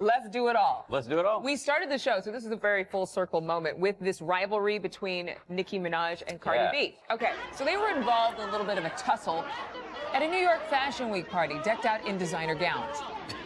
Let's do it all. Let's do it all. We started the show, so this is a very full circle moment with this rivalry between Nicki Minaj and Cardi B. Okay, so they were involved in a little bit of a tussle at a New York Fashion Week party decked out in designer gowns.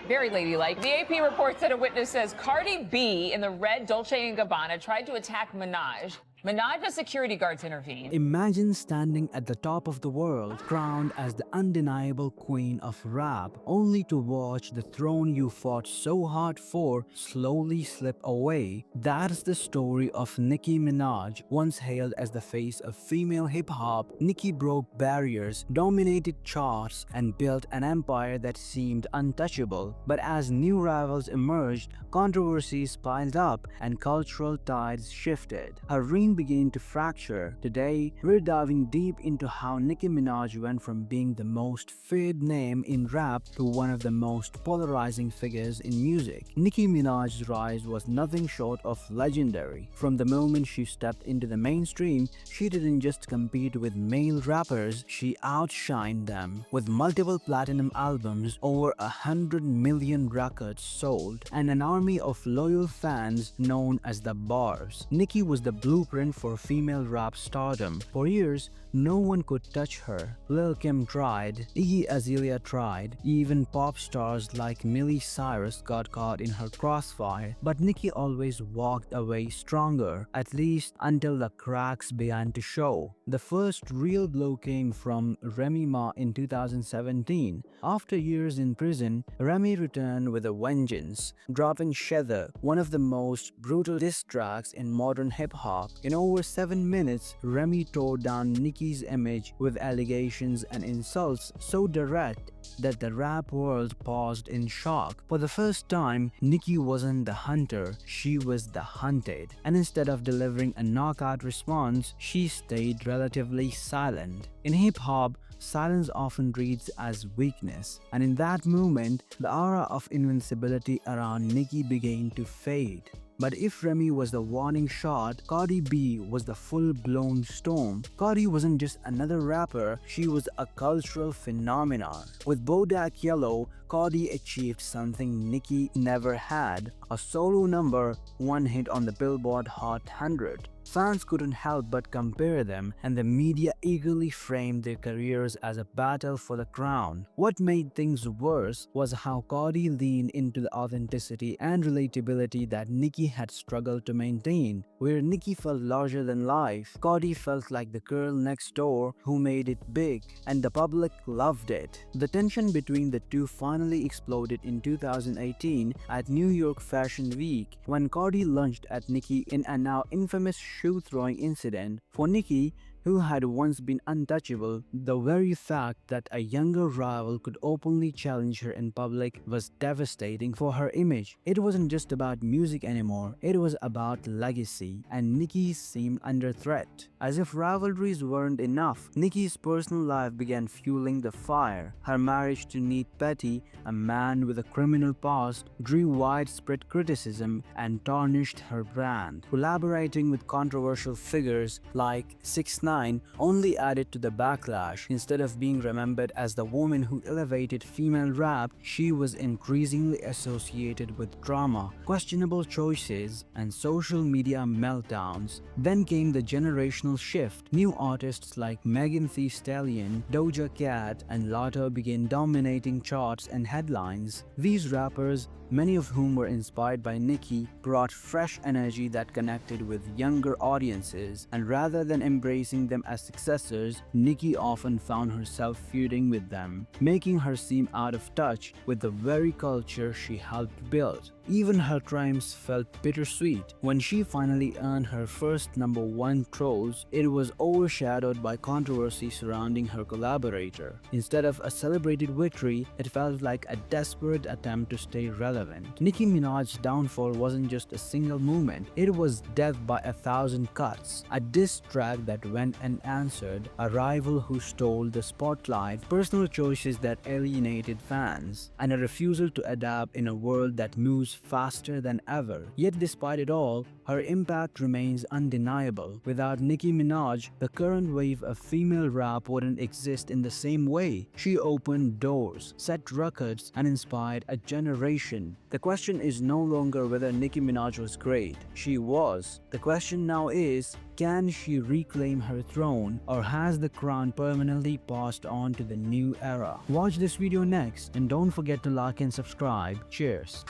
Very ladylike. The AP reports that a witness says Cardi B in the red Dolce & Gabbana tried to attack Minaj. Minaj's security guards intervened. Imagine standing at the top of the world, crowned as the undeniable queen of rap, only to watch the throne you fought so hard for slowly slip away. That's the story of Nicki Minaj. Once hailed as the face of female hip-hop, Nicki broke barriers, dominated charts, and built an empire that seemed untouchable. But as new rivals emerged, controversies piled up, and cultural tides shifted. Her reign began to fracture. Today, we're diving deep into how Nicki Minaj went from being the most feared name in rap to one of the most polarizing figures in music. Nicki Minaj's rise was nothing short of legendary. From the moment she stepped into the mainstream, she didn't just compete with male rappers, she outshined them. With multiple platinum albums, over 100 million records sold, and an army of loyal fans known as the Barbs, Nicki was the blueprint for female rap stardom. For years, no one could touch her. Lil Kim tried, Iggy Azalea tried, even pop stars like Miley Cyrus got caught in her crossfire. But Nicki always walked away stronger, at least until the cracks began to show. The first real blow came from Remy Ma in 2017. After years in prison, Remy returned with a vengeance, dropping Shether, one of the most brutal diss tracks in modern hip-hop. In over 7 minutes, Remy tore down Nicki's image with allegations and insults so direct that the rap world paused in shock. For the first time, Nicki wasn't the hunter, she was the hunted. And instead of delivering a knockout response, she stayed relatively silent. In hip-hop, silence often reads as weakness, and in that moment, the aura of invincibility around Nicki began to fade. But if Remy was the warning shot, Cardi B was the full-blown storm. Cardi wasn't just another rapper, she was a cultural phenomenon. With Bodak Yellow, Cardi achieved something Nicki never had, a solo number, one hit on the Billboard Hot 100. Fans couldn't help but compare them, and the media eagerly framed their careers as a battle for the crown. What made things worse was how Cardi leaned into the authenticity and relatability that Nicki had struggled to maintain. Where Nicki felt larger than life, Cardi felt like the girl next door who made it big, and the public loved it. The tension between the two finally exploded in 2018 at New York Fashion Week, when Cardi lunged at Nicki in a now infamous shoe-throwing incident. For Nicki, who had once been untouchable, the very fact that a younger rival could openly challenge her in public was devastating for her image. It wasn't just about music anymore, it was about legacy, and Nicki seemed under threat. As if rivalries weren't enough, Nicki's personal life began fueling the fire. Her marriage to Nate Petty, a man with a criminal past, drew widespread criticism and tarnished her brand. Collaborating with controversial figures like 6ix9ine only added to the backlash. Instead of being remembered as the woman who elevated female rap, she was increasingly associated with drama, questionable choices, and social media meltdowns. Then came the generational shift. New artists like Megan Thee Stallion, Doja Cat, and Latto began dominating charts and headlines. These rappers, many of whom were inspired by Nicki, brought fresh energy that connected with younger audiences, and rather than embracing them as successors, Nicki often found herself feuding with them, making her seem out of touch with the very culture she helped build. Even her triumphs felt bittersweet. When she finally earned her first #1 trolls, it was overshadowed by controversy surrounding her collaborator. Instead of a celebrated victory, it felt like a desperate attempt to stay relevant. Nicki Minaj's downfall wasn't just a single moment, it was death by 1,000 cuts, a diss track that went unanswered, a rival who stole the spotlight, personal choices that alienated fans, and a refusal to adapt in a world that moves faster than ever. Yet despite it all, her impact remains undeniable. Without Nicki Minaj, the current wave of female rap wouldn't exist in the same way. She opened doors, set records, and inspired a generation. end. The question is no longer whether Nicki Minaj was great. She was. The question now is, can she reclaim her throne, or has the crown permanently passed on to the new era? Watch this video next, and don't forget to like and subscribe. Cheers.